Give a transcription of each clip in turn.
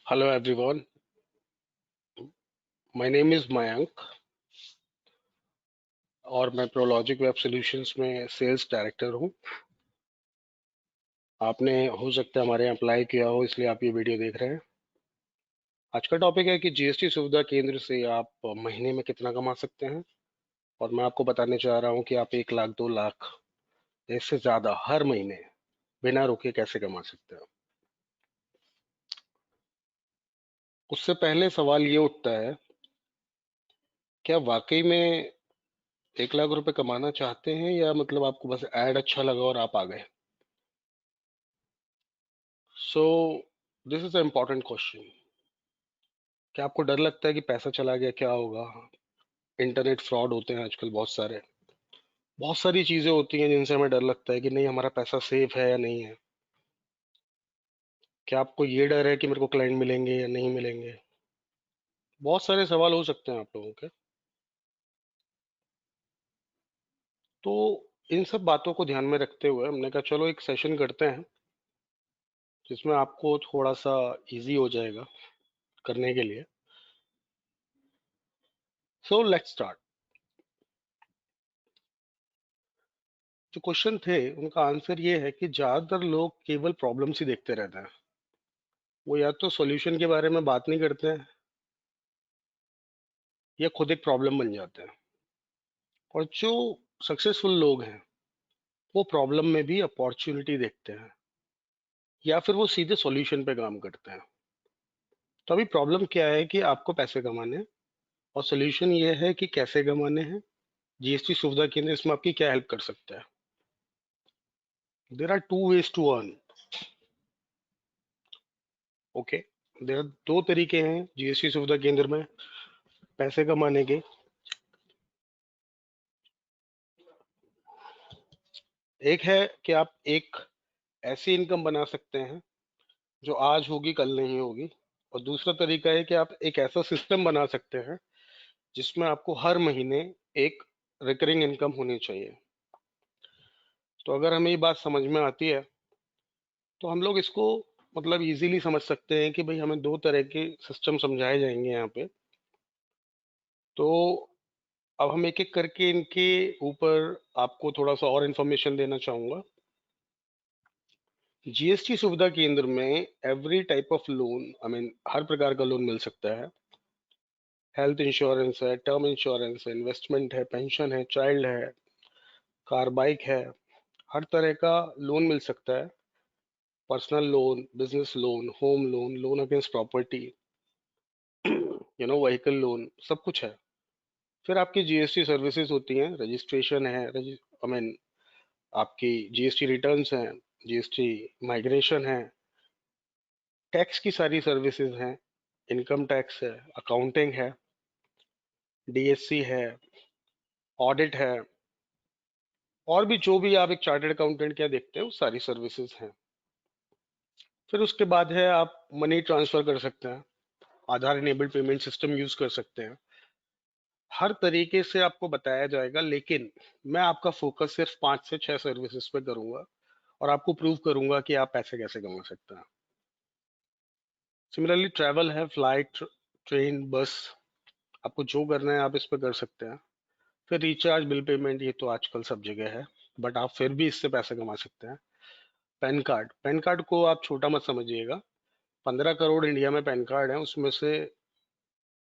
Hello everyone, my name is Mayank और मैं Pro Logic web solutions में सेल्स डायरेक्टर हूँ। आपने हो सकता है हमारे यहाँ अप्लाई किया हो इसलिए आप ये वीडियो देख रहे हैं। आज का टॉपिक है कि जीएसटी सुविधा केंद्र से आप महीने में कितना कमा सकते हैं और मैं आपको बताने चाह रहा हूँ कि आप 1 लाख 2 लाख इससे ज़्यादा हर महीने बिना रुके कैसे कमा सकते हैं। उससे पहले सवाल ये उठता है, क्या वाकई में 1 लाख रुपए कमाना चाहते हैं या मतलब आपको बस ऐड अच्छा लगा और आप आ गए। So this is a important question. क्या आपको डर लगता है कि पैसा चला गया क्या होगा? इंटरनेट फ्रॉड होते हैं आजकल बहुत सारी चीजें होती हैं जिनसे हमें डर लगता है कि नहीं हमारा पैसा सेफ है या नहीं है। क्या आपको ये डर है कि मेरे को क्लाइंट मिलेंगे या नहीं मिलेंगे? बहुत सारे सवाल हो सकते हैं आप लोगों के। तो इन सब बातों को ध्यान में रखते हुए हमने कहा चलो एक सेशन करते हैं जिसमें आपको थोड़ा सा इजी हो जाएगा करने के लिए। So let's start. जो क्वेश्चन थे उनका आंसर ये है कि ज्यादातर लोग केवल प्रॉब्लम्स ही देखते रहते हैं। वो या तो सॉल्यूशन के बारे में बात नहीं करते हैं या खुद एक प्रॉब्लम बन जाते हैं। और जो सक्सेसफुल लोग हैं वो प्रॉब्लम में भी अपॉर्चुनिटी देखते हैं या फिर वो सीधे सॉल्यूशन पे काम करते हैं। तो अभी प्रॉब्लम क्या है कि आपको पैसे कमाने हैं और सॉल्यूशन ये है कि कैसे कमाने हैं। जीएसटी सुविधा केंद्र इसमें आपकी क्या हेल्प कर सकता है? There are two ways to earn. Okay, there are दो तरीके हैं जीएसटी सुविधा केंद्र में पैसे कमाने के। एक है कि आप एक ऐसी इनकम बना सकते हैं जो आज होगी कल नहीं होगी, और दूसरा तरीका है कि आप एक ऐसा सिस्टम बना सकते हैं जिसमें आपको हर महीने एक रिकरिंग इनकम होनी चाहिए। तो अगर हमें ये बात समझ में आती है तो हम लोग इसको मतलब इजीली समझ सकते हैं कि भाई हमें दो तरह के सिस्टम समझाए जाएंगे यहाँ पे। तो अब हम एक एक करके इनके ऊपर आपको थोड़ा सा और इन्फॉर्मेशन देना चाहूंगा। जीएसटी सुविधा केंद्र में every type of loan, I mean हर प्रकार का लोन मिल सकता है। हेल्थ इंश्योरेंस है, टर्म इंश्योरेंस है, इन्वेस्टमेंट है, पेंशन है, चाइल्ड है, कार बाइक है, हर तरह का लोन मिल सकता है। Personal loan, business loan, home loan, loan against property, vehicle loan, सब कुछ है। फिर आपकी जीएसटी सर्विसेज होती हैं, रजिस्ट्रेशन है, आई मीन आपकी जीएसटी रिटर्न्स हैं, जीएसटी माइग्रेशन है, टैक्स की सारी सर्विसेज हैं, इनकम टैक्स है, अकाउंटिंग है, डीएससी है, ऑडिट है, और भी जो भी आप एक चार्टर्ड अकाउंटेंट क्या देखते हैं वो सारी सर्विसेज हैं। फिर उसके बाद है आप मनी ट्रांसफर कर सकते हैं, आधार इनेबल्ड पेमेंट सिस्टम यूज कर सकते हैं। हर तरीके से आपको बताया जाएगा, लेकिन मैं आपका फोकस सिर्फ 5 से 6 सर्विसेज पे करूंगा और आपको प्रूव करूंगा कि आप पैसे कैसे कमा सकते हैं। सिमिलरली ट्रैवल है, फ्लाइट, ट्रेन, बस, आपको जो करना है आप इस पे कर सकते हैं। फिर रिचार्ज, बिल पेमेंट, ये तो आजकल सब जगह है, बट आप फिर भी इससे पैसे कमा सकते हैं। पैन कार्ड को आप छोटा मत समझिएगा। 15 करोड़ इंडिया में पैन कार्ड है, उसमें से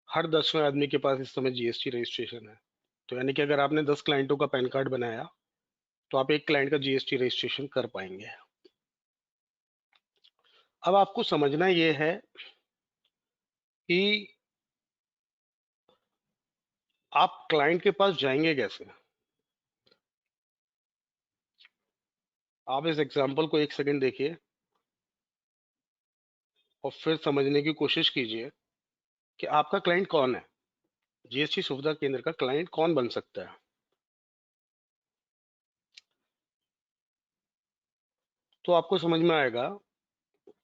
हर 10वें आदमी के पास इस समय जीएसटी रजिस्ट्रेशन है। तो यानी कि अगर आपने 10 क्लाइंटों का पैन कार्ड बनाया तो आप एक क्लाइंट का जीएसटी रजिस्ट्रेशन कर पाएंगे। अब आपको समझना यह है कि आप क्लाइंट के पास जाएंगे कैसे। आप इस एग्जांपल को एक सेकंड देखिए और फिर समझने की कोशिश कीजिए कि आपका क्लाइंट कौन है। जीएसटी सुविधा केंद्र का क्लाइंट कौन बन सकता है? तो आपको समझ में आएगा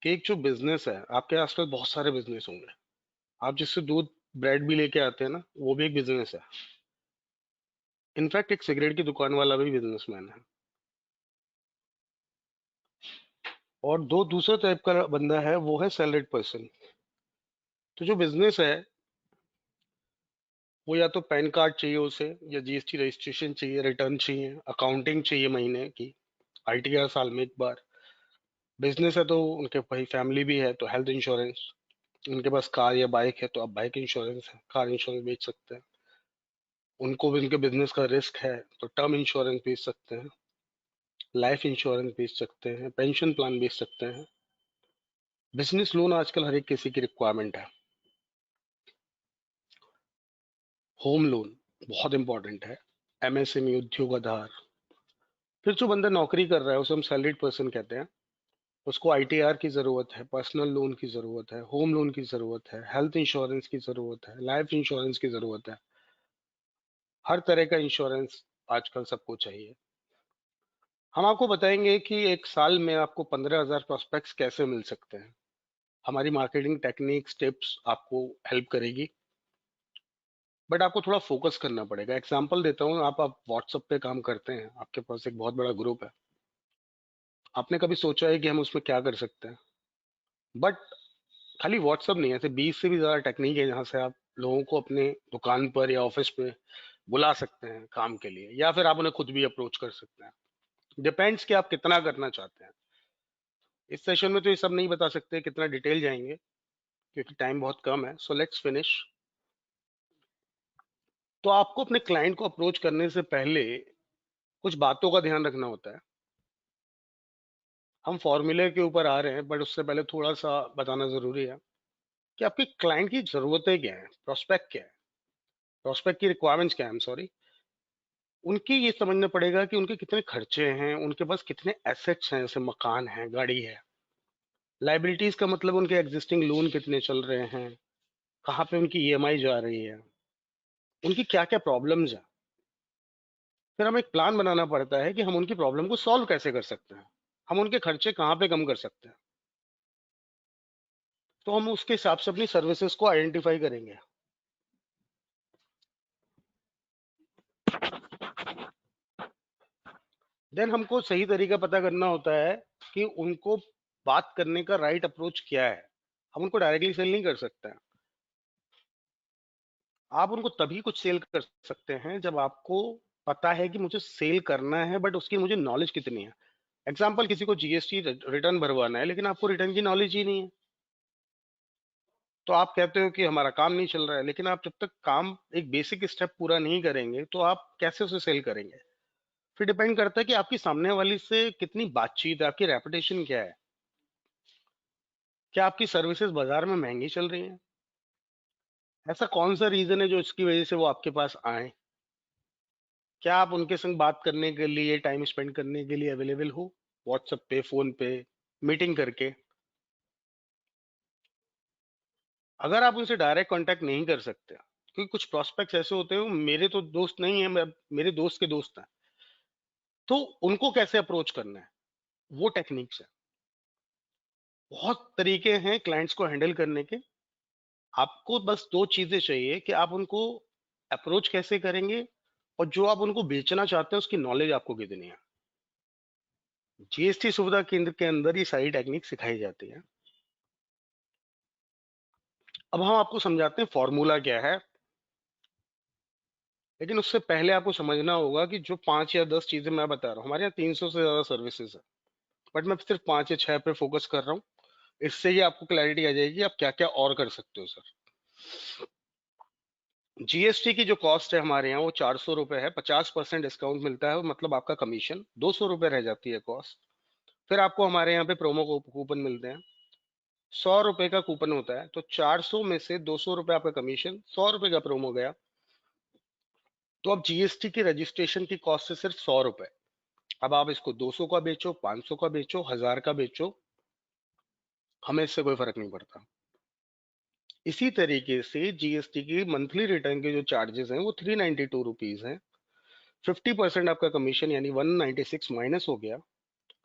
कि एक जो बिजनेस है, आपके आसपास बहुत सारे बिजनेस होंगे। आप जिससे दूध ब्रेड भी लेके आते हैं ना, वो भी एक बिजनेस है। इनफैक्ट एक सिगरेट की दुकान वाला भी बिजनेसमैन है। और दो दूसरा टाइप का बंदा है, वो है सैलरीड पर्सन। तो जो बिजनेस है वो या तो पैन कार्ड चाहिए उसे, या जीएसटी रजिस्ट्रेशन चाहिए, रिटर्न चाहिए, अकाउंटिंग चाहिए महीने की, आईटीआर साल में एक बार। बिजनेस है तो उनके भाई फैमिली भी है तो हेल्थ इंश्योरेंस, उनके पास कार या बाइक है तो आप बाइक इंश्योरेंस है, कार इंश्योरेंस बेच सकते हैं। उनको भी उनके बिजनेस का रिस्क है तो टर्म इंश्योरेंस बेच सकते हैं, लाइफ इंश्योरेंस बेच सकते हैं, पेंशन प्लान बेच सकते हैं। बिजनेस लोन आजकल हर एक किसी की रिक्वायरमेंट है। होम लोन बहुत इंपॉर्टेंट है, एमएसएमई उद्योग आधार। फिर जो बंदा नौकरी कर रहा है उसे हम सैलरीड पर्सन कहते हैं, उसको आईटीआर की जरूरत है, पर्सनल लोन की जरूरत है, होम लोन की जरूरत है, हेल्थ इंश्योरेंस की जरूरत है, लाइफ इंश्योरेंस की जरूरत है। हर तरह का इंश्योरेंस आजकल सबको चाहिए। हम आपको बताएंगे कि एक साल में आपको 15,000 प्रोस्पेक्ट्स कैसे मिल सकते हैं। हमारी मार्केटिंग टेक्निक्स टिप्स आपको हेल्प करेगी, बट आपको थोड़ा फोकस करना पड़ेगा। एग्जांपल देता हूँ, आप व्हाट्सएप पे काम करते हैं, आपके पास एक बहुत बड़ा ग्रुप है। आपने कभी सोचा है कि हम उसमें क्या कर सकते हैं? बट खाली व्हाट्सएप नहीं है, ऐसे 20 से भी ज्यादा टेक्निक है जहाँ से आप लोगों को अपने दुकान पर या ऑफिस पे बुला सकते हैं काम के लिए, या फिर आप उन्हें खुद भी अप्रोच कर सकते हैं। डिपेंड्स कि आप कितना करना चाहते हैं। इस सेशन में तो ये सब नहीं बता सकते कितना डिटेल जाएंगे, क्योंकि टाइम बहुत कम है। So let's finish. तो आपको अपने क्लाइंट को अप्रोच करने से पहले कुछ बातों का ध्यान रखना होता है। हम फॉर्मूले के ऊपर आ रहे हैं, बट उससे पहले थोड़ा सा बताना जरूरी है कि आपके क्लाइंट की जरूरतें क्या है, प्रोस्पेक्ट क्या है, प्रोस्पेक्ट की रिक्वायरमेंट्स क्या है, सॉरी। उनकी ये समझना पड़ेगा कि उनके कितने खर्चे हैं, उनके पास कितने एसेट्स हैं, जैसे मकान है, गाड़ी है। लाइबिलिटीज का मतलब उनके एग्जिस्टिंग लोन कितने चल रहे हैं, कहाँ पे उनकी ईएमआई जा रही है, उनकी क्या क्या प्रॉब्लम्स है। फिर हमें एक प्लान बनाना पड़ता है कि हम उनकी प्रॉब्लम को सॉल्व कैसे कर सकते हैं, हम उनके खर्चे कहाँ पे कम कर सकते हैं। तो हम उसके हिसाब से अपनी सर्विसेज को आइडेंटिफाई करेंगे। देन हमको सही तरीका पता करना होता है कि उनको बात करने का राइट अप्रोच क्या है। हम उनको डायरेक्टली सेल नहीं कर सकते हैं। आप उनको तभी कुछ सेल कर सकते हैं जब आपको पता है कि मुझे सेल करना है, बट उसकी मुझे नॉलेज कितनी है। एग्जाम्पल, किसी को जीएसटी रिटर्न भरवाना है लेकिन आपको रिटर्न की नॉलेज ही नहीं है, तो आप कहते हो कि हमारा काम नहीं चल रहा है। लेकिन आप जब तक काम एक बेसिक स्टेप पूरा नहीं करेंगे तो आप कैसे उसे सेल करेंगे? फिर डिपेंड करता है कि आपकी सामने वाली से कितनी बातचीत है, आपकी रेपुटेशन क्या है, क्या आपकी सर्विसेज बाजार में महंगी चल रही हैं, ऐसा कौन सा रीजन है जो इसकी वजह से वो आपके पास आए। क्या आप उनके संग बात करने के लिए, टाइम स्पेंड करने के लिए अवेलेबल हो, व्हाट्सएप पे, फोन पे, मीटिंग करके। अगर आप उनसे डायरेक्ट कांटेक्ट नहीं कर सकते, क्योंकि कुछ प्रोस्पेक्ट्स ऐसे होते हैं, वो मेरे तो दोस्त नहीं है, मेरे दोस्त के दोस्त हैं, तो उनको कैसे अप्रोच करना है, वो टेक्निक्स है। बहुत तरीके हैं क्लाइंट्स को हैंडल करने के। आपको बस दो चीजें चाहिए कि आप उनको अप्रोच कैसे करेंगे, और जो आप उनको बेचना चाहते हैं उसकी नॉलेज आपको कितनी है। जीएसटी सुविधा केंद्र के अंदर ये सारी टेक्निक सिखाई जाती है। अब हम आपको समझाते हैं फॉर्मूला क्या है, लेकिन उससे पहले आपको समझना होगा कि जो 5 या 10 चीजें मैं बता रहा हूँ, हमारे यहाँ 300 से ज्यादा सर्विसेज है, बट मैं सिर्फ 5 या 6 पे फोकस कर रहा हूँ। इससे ही आपको क्लैरिटी आ जाएगी आप क्या क्या और कर सकते हो सर। जीएसटी की जो कॉस्ट है हमारे यहाँ वो 400 रुपये है, 50% डिस्काउंट मिलता है, मतलब आपका कमीशन 200 रुपये रह जाती है कॉस्ट। फिर आपको हमारे यहाँ पे प्रोमो कूपन मिलते हैं, 100 रुपये का कूपन होता है, तो 400 में से 200 रुपये आपका कमीशन, 100 रुपये का प्रोमो गया। तो अब जीएसटी की रजिस्ट्रेशन की कॉस्ट है सिर्फ 100 रुपये। अब आप इसको 200 का बेचो, 500 का बेचो, 1000 का बेचो, हमें इससे कोई फर्क नहीं पड़ता। इसी तरीके से जीएसटी की मंथली रिटर्न के जो चार्जेस हैं वो 392 रुपीज हैं। 50% आपका कमीशन यानी 196 माइनस हो गया,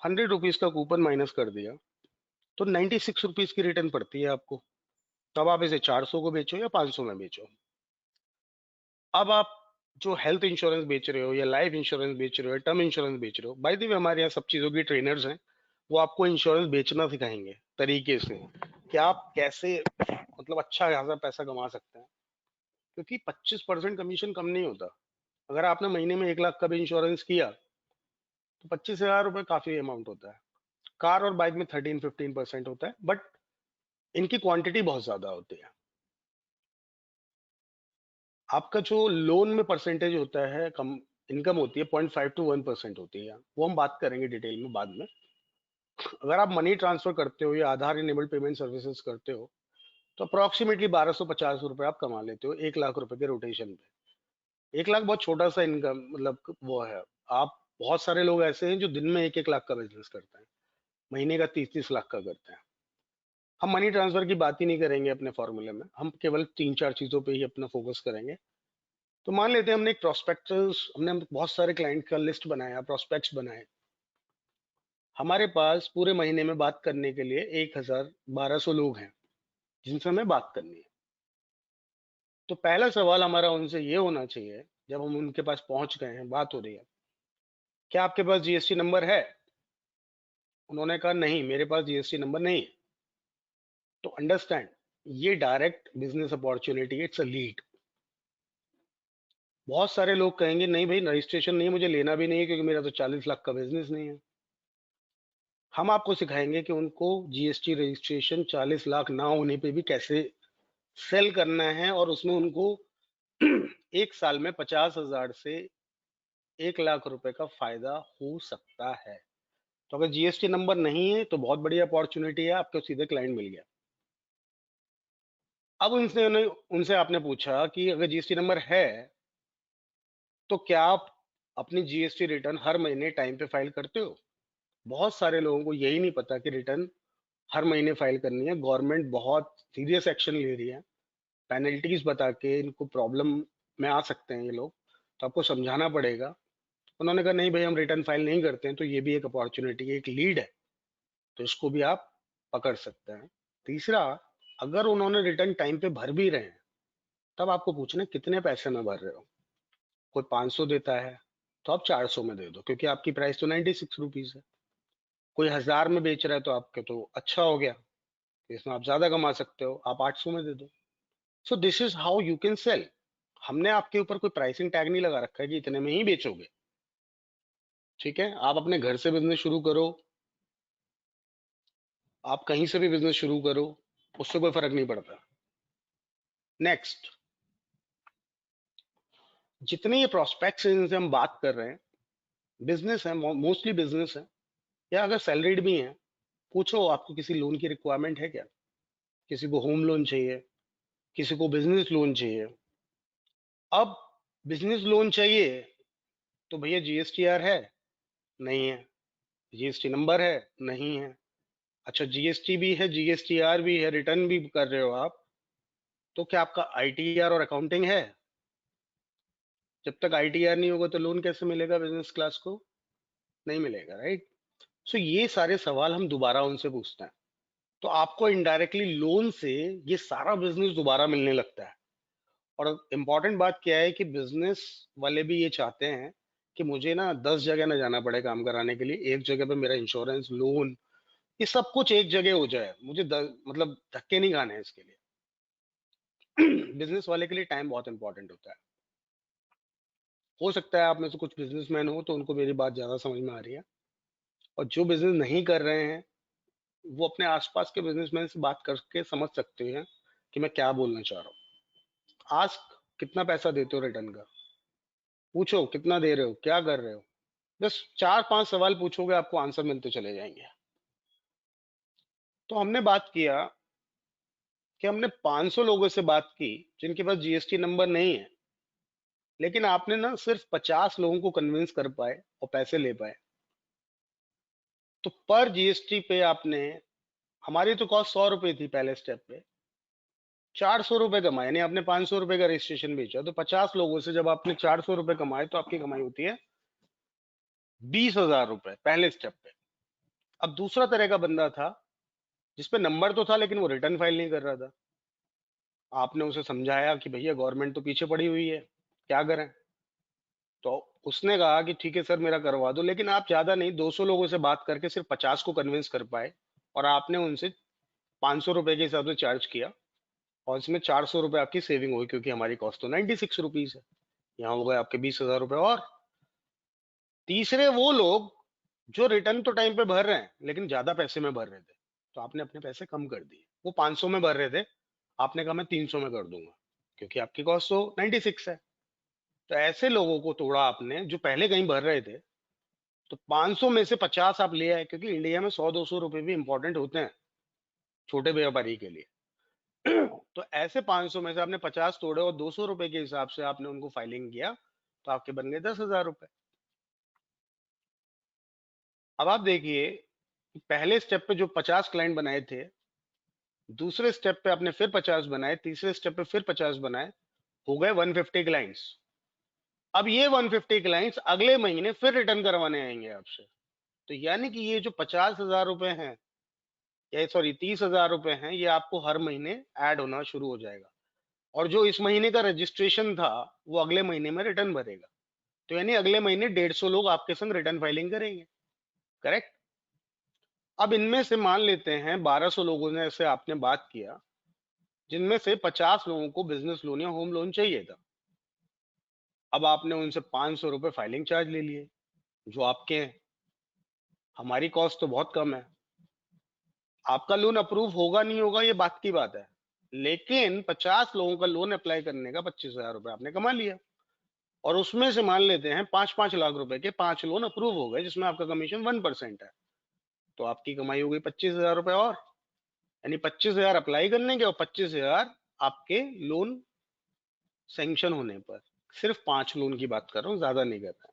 100 रुपीज का कूपन माइनस कर दिया, तो 96 रुपीज की रिटर्न पड़ती है आपको। तब आप इसे 400 को बेचो या 500 में बेचो। अब आप जो हेल्थ इंश्योरेंस बेच रहे हो, या लाइफ इंश्योरेंस बेच रहे हो, या टर्म इंश्योरेंस बेच रहे हो, बाय द वे हमारे यहाँ सब चीज़ों के ट्रेनर्स हैं, वो आपको इंश्योरेंस बेचना सिखाएंगे तरीके से कि आप कैसे मतलब अच्छा खासा पैसा कमा सकते हैं, क्योंकि 25% कमीशन कम नहीं होता। अगर आपने महीने में 1 लाख का भी इंश्योरेंस किया तो 25,000 रुपये काफी अमाउंट होता है। कार और बाइक में 13-15% होता है, बट इनकी क्वांटिटी बहुत ज्यादा होती है। आपका जो लोन में परसेंटेज होता है, कम इनकम होती है 0.5 to 1% होती है, वो हम बात करेंगे डिटेल में बाद में। अगर आप मनी ट्रांसफर करते हो या आधार इनेबल्ड पेमेंट सर्विसेज करते हो तो अप्रोक्सीमेटली 1,250 रुपये आप कमा लेते हो 1 लाख रुपए के रोटेशन पे। 1 लाख बहुत छोटा सा इनकम मतलब वो है। आप बहुत सारे लोग ऐसे हैं जो दिन में 1-1 लाख का बिजनेस करते हैं, महीने का 30-30 लाख का करते हैं। हम मनी ट्रांसफर की बात ही नहीं करेंगे अपने फॉर्मूले में, हम केवल 3-4 चीजों पे ही अपना फोकस करेंगे। तो मान लेते हैं हमने एक प्रोस्पेक्टस, हमने बहुत सारे क्लाइंट का लिस्ट बनाया, प्रोस्पेक्ट्स बनाए। हमारे पास पूरे महीने में बात करने के लिए 1,1200 लोग हैं जिनसे हमें बात करनी है। तो पहला सवाल हमारा उनसे ये होना चाहिए, जब हम उनके पास पहुंच गए हैं, बात हो रही है, क्या आपके पास जीएसटी नंबर है? उन्होंने कहा नहीं, मेरे पास जीएसटी नंबर नहीं है। तो अंडरस्टैंड, ये direct business opportunity, it's a lead. बहुत सारे लोग कहेंगे नहीं भाई, रजिस्ट्रेशन नहीं है, मुझे लेना भी नहीं है, क्योंकि मेरा तो 40 लाख का बिजनेस नहीं है। हम आपको सिखाएंगे कि उनको जीएसटी रजिस्ट्रेशन 40 लाख ना होने पे भी कैसे सेल करना है, और उसमें उनको एक साल में 50,000 से 1 लाख रुपए का फायदा हो सकता है। तो अगर जीएसटी नंबर नहीं है तो बहुत बड़ी अपॉर्चुनिटी है, आपको सीधे क्लाइंट मिल गया। अब उनसे आपने पूछा कि अगर जीएसटी नंबर है तो क्या आप अपनी जीएसटी रिटर्न हर महीने टाइम पे फाइल करते हो? बहुत सारे लोगों को यही नहीं पता कि रिटर्न हर महीने फाइल करनी है। गवर्नमेंट बहुत सीरियस एक्शन ले रही है, पेनल्टीज बता के इनको प्रॉब्लम में आ सकते हैं ये लोग, तो आपको समझाना पड़ेगा। उन्होंने कहा नहीं भाई, हम रिटर्न फाइल नहीं करते हैं। तो ये भी एक अपॉर्चुनिटी है, एक लीड है, तो इसको भी आप पकड़ सकते हैं। तीसरा, अगर उन्होंने रिटर्न टाइम पे भर भी रहे हैं, तब आपको पूछना है कितने पैसे में भर रहे हो। कोई 500 देता है तो आप 400 में दे दो, क्योंकि आपकी प्राइस तो 96 रुपीज है। कोई 1,000 में बेच रहा है तो आपके तो अच्छा हो गया, इसमें आप ज्यादा कमा सकते हो, आप 800 में दे दो। So this is how you can sell. हमने आपके ऊपर कोई प्राइसिंग टैग नहीं लगा रखा है कि इतने में ही बेचोगे। ठीक है, आप अपने घर से बिजनेस शुरू करो, आप कहीं से भी बिजनेस शुरू करो, उससे कोई फर्क नहीं पड़ता। नेक्स्ट, जितने ये प्रोस्पेक्ट्स हैं जिनसे हम बात कर रहे हैं, बिजनेस है, मोस्टली बिजनेस है, या अगर सैलरीड भी हैं, पूछो आपको किसी लोन की रिक्वायरमेंट है क्या? किसी को होम लोन चाहिए, किसी को बिजनेस लोन चाहिए। अब बिजनेस लोन चाहिए तो भैया जीएसटीआर है? नहीं है। जीएसटी नंबर है? नहीं है। अच्छा, जीएसटी भी है, जीएसटीआर भी है, रिटर्न भी कर रहे हो आप, तो क्या आपका आईटीआर और अकाउंटिंग है? जब तक आईटीआर नहीं होगा तो लोन कैसे मिलेगा बिजनेस क्लास को? नहीं मिलेगा, राइट? सो ये सारे सवाल हम दोबारा उनसे पूछते हैं, तो आपको इनडायरेक्टली लोन से ये सारा बिजनेस दोबारा मिलने लगता है। और इम्पॉर्टेंट बात क्या है कि बिजनेस वाले भी ये चाहते हैं कि मुझे ना 10 जगह ना जाना पड़े काम कराने के लिए, एक जगह पे मेरा इंश्योरेंस, लोन, ये सब कुछ एक जगह हो जाए, मुझे मतलब धक्के नहीं खाने हैं इसके लिए। बिजनेस वाले के लिए टाइम बहुत इंपॉर्टेंट होता है। हो सकता है आप में से कुछ बिजनेसमैन हो तो उनको मेरी बात ज्यादा समझ में आ रही है, और जो बिजनेस नहीं कर रहे हैं वो अपने आसपास के बिजनेसमैन से बात करके समझ सकते हैं कि मैं क्या बोलना चाह रहा हूँ। आस्क, कितना पैसा देते हो रिटर्न का? पूछो कितना दे रहे हो, क्या कर रहे हो? बस 4-5 सवाल पूछोगे, आपको आंसर मिलते चले जाएंगे। तो हमने बात किया कि हमने 500 लोगों से बात की जिनके पास जीएसटी नंबर नहीं है, लेकिन आपने ना सिर्फ 50 लोगों को कन्विंस कर पाए और पैसे ले पाए। तो पर जीएसटी पे आपने, हमारी तो कॉस्ट 100 रुपए थी पहले स्टेप पे, 400 रुपए कमाए, यानी आपने 500 रुपए का रजिस्ट्रेशन बेचा। तो 50 लोगों से जब आपने 400 रुपए कमाए तो आपकी कमाई होती है 20,000 रुपए पहले स्टेप पे। अब दूसरा तरह का बंदा था जिसपे नंबर तो था लेकिन वो रिटर्न फाइल नहीं कर रहा था। आपने उसे समझाया कि भैया गवर्नमेंट तो पीछे पड़ी हुई है, क्या करें? तो उसने कहा कि ठीक है सर, मेरा करवा दो। लेकिन आप ज्यादा नहीं, 200 लोगों से बात करके सिर्फ 50 को कन्विंस कर पाए, और आपने उनसे 500 रुपए के हिसाब से चार्ज किया। और इसमें 400 रुपए आपकी सेविंग होगी, क्योंकि हमारी कॉस्ट तो 96 रुपीज है। यहाँ हो गए आपके 20,000 रुपए। और तीसरे वो लोग जो रिटर्न तो टाइम पे भर रहे हैं लेकिन ज्यादा पैसे में भर रहे थे, तो आपने अपने पैसे कम कर दिए। वो 500 में भर रहे थे, आपने कहा मैं 300 में कर दूंगा, क्योंकि आपकी कॉस्ट तो 96 है। तो ऐसे लोगों को तोड़ा आपने जो पहले कहीं भर रहे थे। तो 500 में से 50 आप ले आए, क्योंकि इंडिया में 100-200 रुपए भी इंपॉर्टेंट होते हैं छोटे व्यापारी के लिए। तो ऐसे 500 में से आपने 50 तोड़े और 200 रुपए के हिसाब से आपने उनको फाइलिंग किया, तो आपके बन गए 10,000 रुपए। अब आप देखिए, पहले स्टेप पे जो 50 क्लाइंट बनाए थे, दूसरे स्टेप पे आपने फिर 50 बनाए, तीसरे स्टेप पे फिर 50 बनाए, हो गए 150 क्लाइंट्स। अब ये 150 क्लाइंट्स अगले महीने फिर रिटर्न करवाने आएंगे आपसे। तो यानी कि ये जो 50,000 रुपए हैं, या सॉरी 30,000 रुपए हैं, ये आपको हर महीने ऐड होना शुरू हो जाएगा। और जो इस महीने का रजिस्ट्रेशन था, वो अगले महीने में रिटर्न भरेगा। तो यानी अगले महीने 150 लोग आपके संग रिटर्न फाइलिंग करेंगे। करेक्ट। अब इनमें से मान लेते हैं 1200 लोगों ने ऐसे आपने बात किया, जिनमें से 50 लोगों को बिजनेस लोन या होम लोन चाहिए था। अब आपने उनसे 500 रुपए फाइलिंग चार्ज ले लिए, जो आपके हैं। हमारी कॉस्ट तो बहुत कम है। आपका लोन अप्रूव होगा नहीं होगा ये बात की बात है, लेकिन 50 लोगों का लोन अप्लाई करने का 25,000 रुपए आपने कमा लिया। और उसमें से मान लेते हैं 5-5 लाख रुपए के 5 लोन अप्रूव हो गए, जिसमें आपका कमीशन 1% है। तो आपकी कमाई हो गई 25,000 रुपए। और यानी 25,000 अप्लाई करने के और 25,000 आपके लोन सैंक्शन होने पर। सिर्फ 5 लोन की बात कर रहा हूँ, ज्यादा नहीं कर रहा।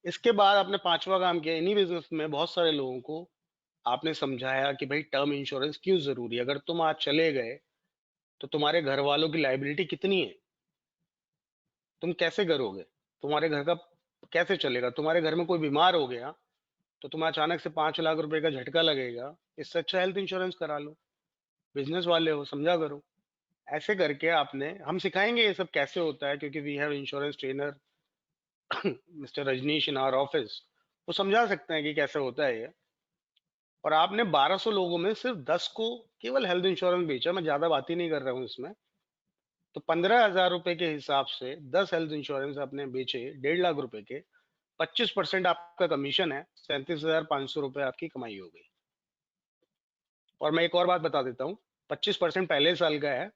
इसके बाद आपने पांचवा काम किया, इन्हीं बिजनेस में बहुत सारे लोगों को आपने समझाया कि भाई टर्म इंश्योरेंस क्यों जरूरी है। अगर तुम आज चले गए तो तुम्हारे घर वालों की लाइबिलिटी कितनी है, तुम कैसे करोगे, तुम्हारे घर का कैसे चलेगा। तुम्हारे घर में कोई बीमार हो गया तो तुम्हें अचानक से 5 लाख रुपए का झटका लगेगा। इससे अच्छा हेल्थ इंश्योरेंस करा लो। बिजनेस वाले हो, समझा करो। ऐसे करके आपने, हम सिखाएंगे ये सब कैसे होता है, क्योंकि we have insurance trainer mister Rajneesh in our office. वो समझा सकते हैं कि कैसे होता है ये। और आपने 1200 लोगों में सिर्फ 10 को केवल हेल्थ इंश्योरेंस बेचा। मैं ज्यादा बात ही नहीं कर रहा हूँ इसमें। तो 15,000 रुपए के हिसाब से 10 हेल्थ इंश्योरेंस आपने बेचे, 1.5 लाख रुपए के। 25% आपका कमीशन है, 37,500 रुपए आपकी कमाई हो गई। और मैं एक और बात बता देता हूँ, 25% पहले साल का है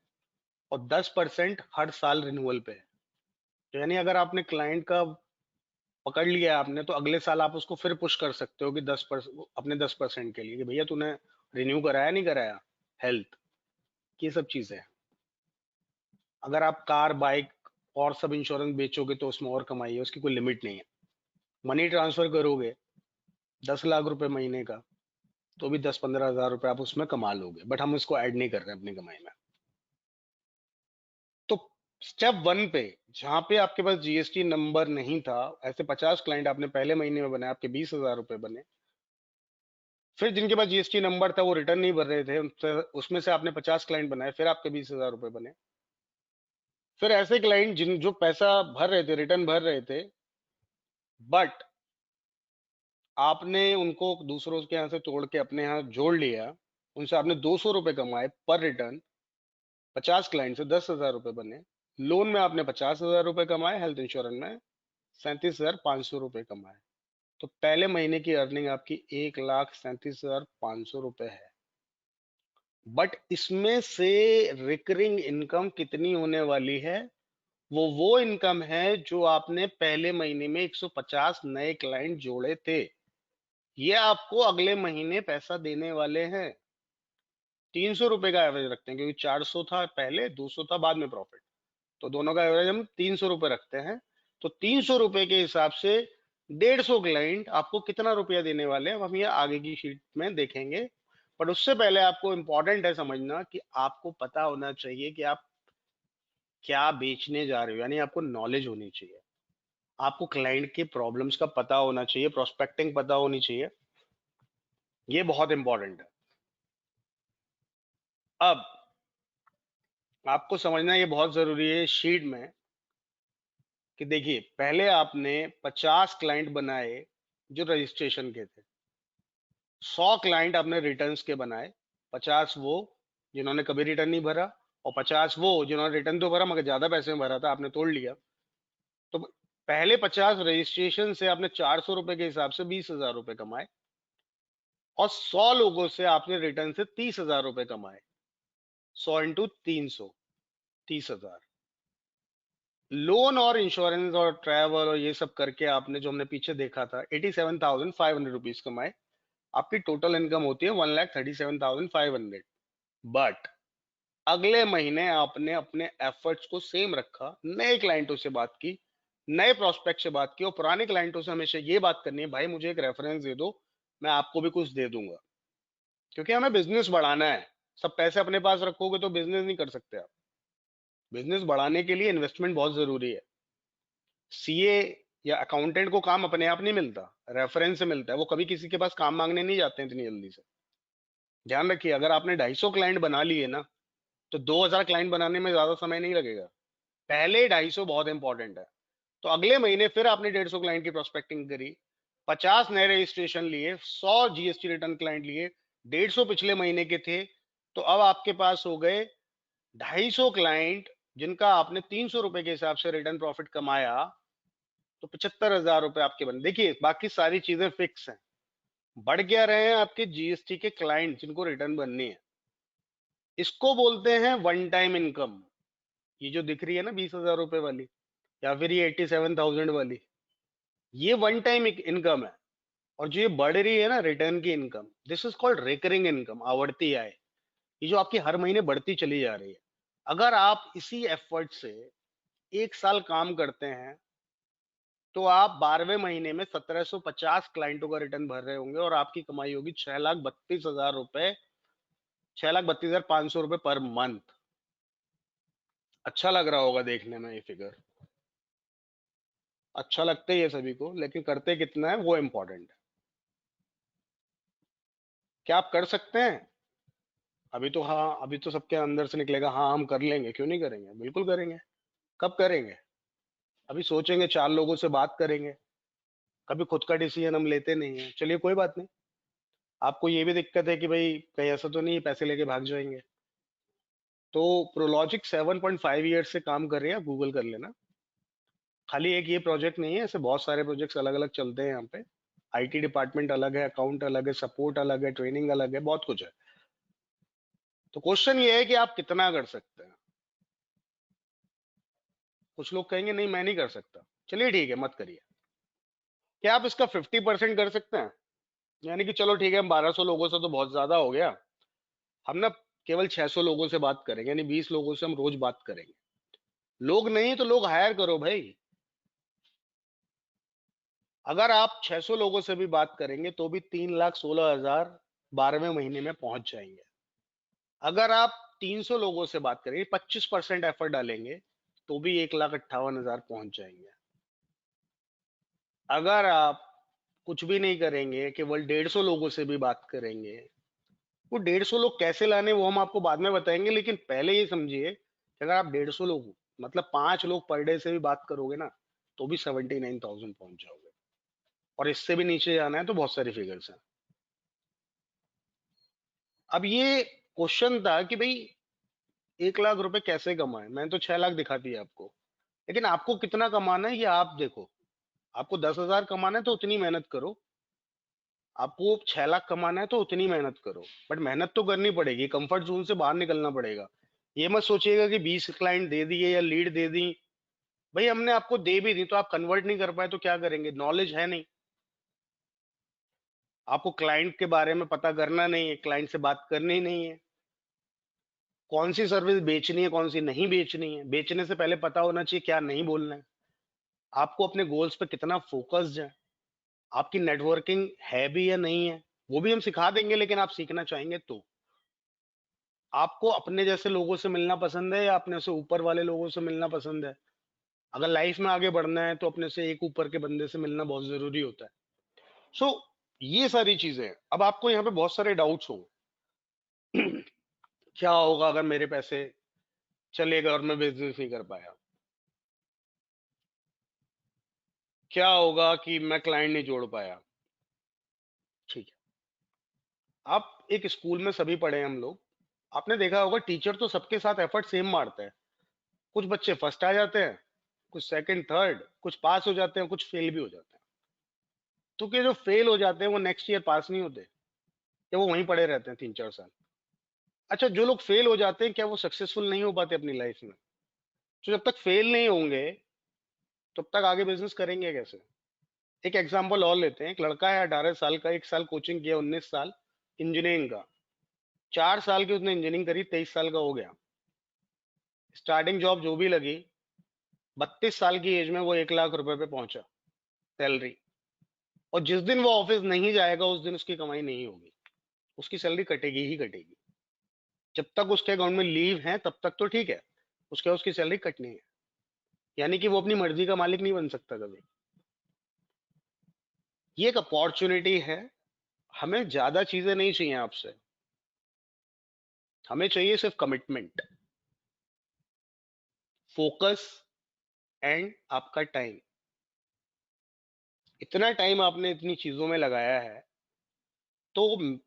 और 10% हर साल रिन्यूअल पे है। तो यानी अगर आपने क्लाइंट का पकड़ लिया है आपने, तो अगले साल आप उसको फिर पुश कर सकते हो कि 10%, अपने 10% के लिए, कि भैया तूने रिन्यू कराया नहीं कराया हेल्थ। ये सब चीजें हैं। अगर आप कार बाइक और सब इंश्योरेंस बेचोगे तो उसमें और कमाई है, उसकी कोई लिमिट नहीं है। मनी ट्रांसफर करोगे 10 लाख रुपए महीने का, तो भी 10-15 हजार रुपए आप उसमें कमा लोगे, बट हम उसको ऐड नहीं कर रहे हैं अपनी कमाई में। तो स्टेप 1 पे, जहां पे आपके पास जीएसटी नंबर नहीं था, ऐसे 50 क्लाइंट आपने पहले महीने में बनाए, आपके 20,000 रुपए बने। फिर जिनके पास जीएसटी नंबर था वो रिटर्न नहीं भर रहे थे, उसमें से आपने 50 क्लाइंट बनाए, फिर आपके 20,000 रुपए बने। फिर ऐसे क्लाइंट जिन जो पैसा भर रहे थे, रिटर्न भर रहे थे, बट आपने उनको दूसरों के यहाँ से तोड़ के अपने यहाँ जोड़ लिया, उनसे आपने 200 रुपए कमाए पर रिटर्न। 50 क्लाइंट से 10,000 रुपए बने। लोन में आपने 50,000 रुपए कमाए, हेल्थ इंश्योरेंस में 37,500 रुपए कमाए। तो पहले महीने की अर्निंग आपकी 1,37,500 रुपए है। बट इसमें से रिकरिंग इनकम कितनी होने वाली है? वो इनकम है जो आपने पहले महीने में 150 नए क्लाइंट जोड़े थे, ये आपको अगले महीने पैसा देने वाले हैं। 300 रुपए का एवरेज रखते हैं, क्योंकि 400 था पहले, 200 था बाद में प्रॉफिट। तो दोनों का एवरेज हम 300 रुपए रखते हैं। तो 300 रुपए के हिसाब से 150 क्लाइंट आपको कितना रुपया देने वाले हैं, अब हम ये आगे की शीट में देखेंगे। बट उससे पहले आपको इंपॉर्टेंट है समझना कि आपको पता होना चाहिए कि आप क्या बेचने जा रहे हो, यानी आपको नॉलेज होनी चाहिए। आपको क्लाइंट के प्रॉब्लम्स का पता होना चाहिए, प्रोस्पेक्टिंग पता होनी चाहिए। ये बहुत इंपॉर्टेंट है। अब आपको समझना ये बहुत जरूरी है शीट में, कि देखिए पहले आपने 50 क्लाइंट बनाए जो रजिस्ट्रेशन के थे, 100 क्लाइंट आपने रिटर्न्स के बनाए, 50 वो जिन्होंने कभी रिटर्न नहीं भरा, और 50 वो जिन्होंने रिटर्न तो भरा मगर ज्यादा पैसे में भरा था, आपने तोड़ लिया। तो पहले 50 रजिस्ट्रेशन से आपने 400 रुपए के हिसाब से 20,000 रुपए कमाए, और 100 लोगों से आपने रिटर्न से 30,000 रुपए कमाए। 100 × 300, 30,000। लोन और इंश्योरेंस और ट्रैवल और ये सब करके आपने, जो हमने पीछे देखा था, 87,500 रुपीज कमाए। आपकी टोटल इनकम होती है 1,37,500। बट अगले महीने आपने अपने एफर्ट्स को सेम रखा, नए क्लाइंटों से बात की, नए प्रोस्पेक्ट से बात की, और पुराने क्लाइंटों से हमेशा ये बात करनी है, भाई मुझे एक रेफरेंस दे दो, मैं आपको भी कुछ दे दूंगा। क्योंकि हमें बिजनेस बढ़ाना है। सब पैसे अपने पास रखोगे तो बिजनेस नहीं कर सकते आप। बिजनेस बढ़ाने के लिए इन्वेस्टमेंट बहुत जरूरी है। सीए या अकाउंटेंट को काम अपने आप नहीं मिलता, रेफरेंस से मिलता है। वो कभी किसी के पास काम मांगने नहीं जाते हैं इतनी जल्दी से। ध्यान रखिए, अगर आपने 250 क्लाइंट बना लिए ना, तो 2,000 क्लाइंट बनाने में ज्यादा समय नहीं लगेगा। पहले 250 बहुत इंपॉर्टेंट है। तो अगले महीने फिर आपने 150 क्लाइंट की प्रोस्पेक्टिंग करी, 50 नए रजिस्ट्रेशन लिए, 100 जीएसटी रिटर्न क्लाइंट लिए, 150 पिछले महीने के थे। तो अब आपके पास हो गए 250 क्लाइंट, जिनका आपने 300 रुपए के हिसाब से रिटर्न प्रॉफिट कमाया। तो 75,000 रुपए आपके बने। देखिए, बाकी सारी चीजें फिक्स हैं। बढ़ क्या रहे हैं आपके जीएसटी के क्लाइंट जिनको रिटर्न बननी है। इसको बोलते हैं वन टाइम इनकम। ये जो दिख रही है ना 20,000 रुपए वाली, या फिर ये 87,000 वाली, ये वन टाइम इनकम है। और जो ये बढ़ रही है ना रिटर्न की income, this is called recurring income, आवर्ती आय। ये जो आपकी हर महीने बढ़ती चली जा रही है। अगर आप इसी एफर्ट से 1 साल काम करते हैं, तो आप 12वें महीने में 1,750 क्लाइंटों का रिटर्न भर रहे होंगे, और आपकी कमाई होगी 6,32,000 रुपए, 6,32,500 रुपए पर मंथ। अच्छा लग रहा होगा देखने में ये फिगर। अच्छा लगता है ये सभी को, लेकिन करते कितना है वो इम्पोर्टेंट है। क्या आप कर सकते हैं? अभी तो हाँ, अभी तो सबके अंदर से निकलेगा हाँ हम कर लेंगे, क्यों नहीं करेंगे, बिल्कुल करेंगे। कब करेंगे? अभी सोचेंगे, 4 लोगों से बात करेंगे। कभी खुद का डिसीजन हम लेते नहीं है। चलिए कोई बात नहीं। आपको ये भी दिक्कत है कि भाई कहीं ऐसा तो नहीं है पैसे लेके भाग जाएंगे। तो प्रोलॉजिक 7.5 ईयर से काम कर रहे हैं, आप गूगल कर लेना। खाली एक ये प्रोजेक्ट नहीं है, ऐसे बहुत सारे प्रोजेक्ट्स अलग अलग चलते हैं यहाँ पे। आईटी डिपार्टमेंट अलग है, अकाउंट अलग है, सपोर्ट अलग है, ट्रेनिंग अलग है, बहुत कुछ है। तो क्वेश्चन ये है कि आप कितना कर सकते हैं। कुछ लोग कहेंगे नहीं मैं नहीं कर सकता, चलिए ठीक है मत करिए। क्या आप इसका 50% कर सकते हैं? यानी कि चलो ठीक है, हम 1,200 लोगों से तो बहुत ज्यादा हो गया, हम ना केवल 600 लोगों से बात करेंगे, यानी 20 लोगों से हम रोज बात करेंगे। लोग नहीं तो लोग हायर करो भाई। अगर आप 600 लोगों से भी बात करेंगे तो भी 3,16,000 12वें महीने में पहुंच जाएंगे। अगर आप 300 लोगों से बात करेंगे, 25% एफर्ट डालेंगे, तो भी 1,58,000 पहुंच जाएंगे। अगर आप कुछ भी नहीं करेंगे, केवल 150 लोगों से भी बात करेंगे, वो 150 लोग कैसे लाने वो हम आपको बाद में बताएंगे, लेकिन पहले ये समझिए कि अगर आप 150 लोग, मतलब 5 लोग पर डे से भी बात करोगे ना, तो भी 79,000 पहुंच जाओगे। और इससे भी नीचे जाना है तो बहुत सारी फिगर्स हैं। अब ये क्वेश्चन था कि भाई 1,00,000 रुपए कैसे कमाए। मैंने तो 6 लाख दिखा दिया आपको, लेकिन आपको कितना कमाना है ये आप देखो। आपको 10,000 कमाना है तो उतनी मेहनत करो। आपको 6 लाख कमाना है तो उतनी मेहनत करो। बट मेहनत तो करनी पड़ेगी, कंफर्ट जोन से बाहर निकलना पड़ेगा। ये मत सोचिएगा कि 20 क्लाइंट दे दिए या लीड दे दी, भाई हमने आपको दे भी दी तो आप कन्वर्ट नहीं कर पाए तो क्या करेंगे? नॉलेज है नहीं, आपको क्लाइंट के बारे में पता करना नहीं है, क्लाइंट से बात करनी ही नहीं है। कौन सी सर्विस बेचनी है, कौन सी नहीं बेचनी है, बेचने से पहले पता होना चाहिए क्या नहीं बोलना है। आपको अपने गोल्स पे कितना फोकस्ड है, आपकी नेटवर्किंग है भी या नहीं है, वो भी हम सिखा देंगे, लेकिन आप सीखना चाहेंगे तो। आपको अपने जैसे लोगों से मिलना पसंद है या अपने से ऊपर वाले लोगों से मिलना पसंद है? अगर लाइफ में आगे बढ़ना है तो अपने से एक ऊपर के बंदे से मिलना बहुत जरूरी होता है। सो ये सारी चीजें हैं। अब आपको यहाँ पे बहुत सारे डाउट्स होंगे। क्या होगा अगर मेरे पैसे चले गए और मैं बिजनेस नहीं कर पाया? क्या होगा कि मैं क्लाइंट नहीं जोड़ पाया? ठीक है। आप एक स्कूल में सभी पढ़े हैं हम लोग, आपने देखा होगा टीचर तो सबके साथ एफर्ट सेम मारता है। कुछ बच्चे फर्स्ट आ जाते हैं, कुछ सेकंड थर्ड, कुछ पास हो जाते हैं, कुछ फेल भी हो जाते हैं। तो कि जो फेल हो जाते हैं वो नेक्स्ट ईयर पास नहीं होते, या वो वहीं पड़े रहते हैं 3-4 साल। अच्छा, जो लोग फेल हो जाते हैं क्या वो सक्सेसफुल नहीं हो पाते अपनी लाइफ में? तो जब तक फेल नहीं होंगे तब तक आगे बिजनेस करेंगे कैसे? एक एग्जांपल और लेते हैं। एक लड़का है 18 साल का, 1 साल कोचिंग किया, 19 साल इंजीनियरिंग का, 4 साल की उसने इंजीनियरिंग करी, 23 साल का हो गया। स्टार्टिंग जॉब जो भी लगी, 32 साल की एज में वो 1 लाख रुपए पे पहुंचा सैलरी। और जिस दिन वो ऑफिस नहीं जाएगा उस दिन उसकी कमाई नहीं होगी, उसकी सैलरी कटेगी ही कटेगी। जब तक उसके अकाउंट में लीव है तब तक तो ठीक है, उसके बाद उसकी सैलरी कटनी है। यानी कि वो अपनी मर्जी का मालिक नहीं बन सकता कभी। ये एक अपॉर्चुनिटी है। हमें ज्यादा चीजें नहीं चाहिए आपसे, हमें चाहिए सिर्फ कमिटमेंट, फोकस एंड आपका टाइम। इतना टाइम आपने इतनी चीजों में लगाया है, तो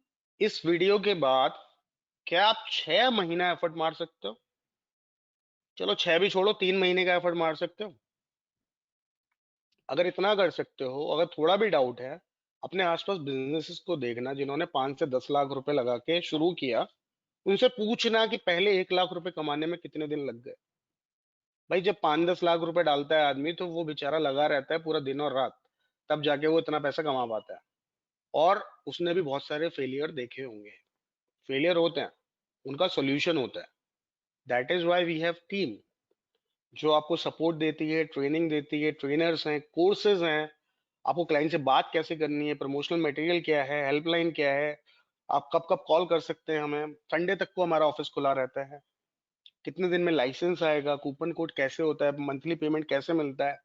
इस वीडियो के बाद क्या आप 6 महीना एफर्ट मार सकते हो? चलो 6 भी छोड़ो, 3 महीने का एफर्ट मार सकते हो? अगर इतना कर सकते हो, अगर थोड़ा भी डाउट है, अपने आसपास बिजनेसेस को देखना जिन्होंने 5 से 10 लाख रुपए लगा के शुरू किया, उनसे पूछना कि पहले 1 लाख रुपए कमाने में कितने दिन लग गए। भाई जब 5-10 लाख रुपए डालता है आदमी तो वो बेचारा लगा रहता है पूरा दिन और रात, तब जाके वो इतना पैसा कमा पाता है। और उसने भी बहुत सारे फेलियर देखे होंगे। फेलियर होते हैं, उनका सोल्यूशन होता है। That is why we have team, जो आपको सपोर्ट देती है, ट्रेनिंग देती है, ट्रेनर्स हैं, कोर्सेज हैं, आपको क्लाइंट से बात कैसे करनी है, प्रमोशनल मटेरियल क्या है, हेल्पलाइन क्या है, आप कब कब कॉल कर सकते हैं हमें, संडे तक को हमारा ऑफिस खुला रहता है, कितने दिन में लाइसेंस आएगा, कूपन कोड कैसे होता है, मंथली पेमेंट कैसे मिलता है,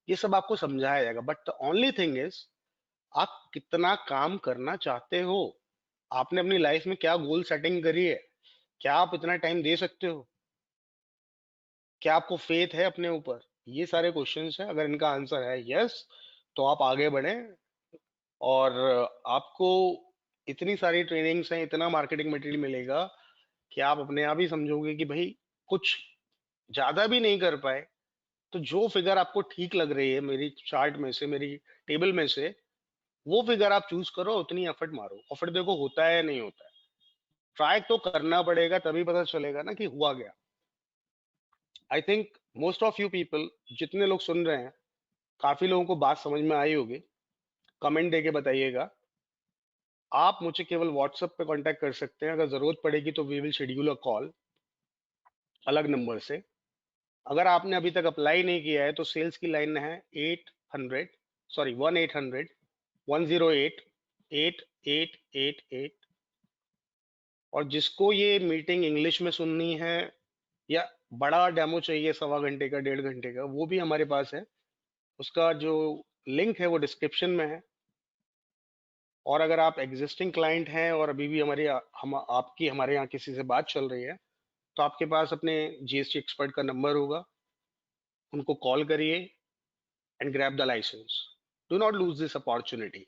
ये सब आपको समझाया जाएगा। But the only thing is, आप कितना काम करना चाहते हो, आपने अपनी लाइफ में क्या गोल सेटिंग करी है, क्या आप इतना टाइम दे सकते हो, क्या आपको फेथ है अपने ऊपर? ये सारे क्वेश्चंस हैं। अगर इनका आंसर है यस, तो आप आगे बढ़ें। और आपको इतनी सारी ट्रेनिंग्स हैं, इतना मार्केटिंग मटेरियल मिलेगा कि आप अपने आप ही समझोगे कि भाई कुछ ज्यादा भी नहीं कर पाए तो जो फिगर आपको ठीक लग रही है मेरी चार्ट में से, मेरी टेबल में से, वो फिगर आप चूज करो, उतनी एफर्ट मारो, और फिर देखो होता है या नहीं होता है। ट्राई तो करना पड़ेगा, तभी पता चलेगा ना कि हुआ गया। I think most of you people, जितने लोग सुन रहे हैं, काफी लोगों को बात समझ में आई होगी। कमेंट देके बताइएगा। आप मुझे केवल व्हाट्सएप पे कांटेक्ट कर सकते हैं, अगर जरूरत पड़ेगी तो we will schedule a call अलग नंबर से। अगर आपने अभी तक अप्लाई नहीं किया है तो सेल्स की लाइन है 1-800 और जिसको ये मीटिंग इंग्लिश में सुननी है या बड़ा डेमो चाहिए 1.25 घंटे का, 1.5 घंटे का, वो भी हमारे पास है। उसका जो लिंक है वो डिस्क्रिप्शन में है। और अगर आप एग्जिस्टिंग क्लाइंट हैं और अभी भी हम आपकी हमारे यहाँ किसी से बात चल रही है, तो आपके पास अपने जीएसटी एक्सपर्ट का नंबर होगा, उनको कॉल करिए and grab the licence. Do not lose this opportunity.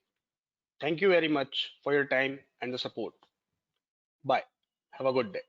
Thank you very much for your time and the support. Bye, have a good day.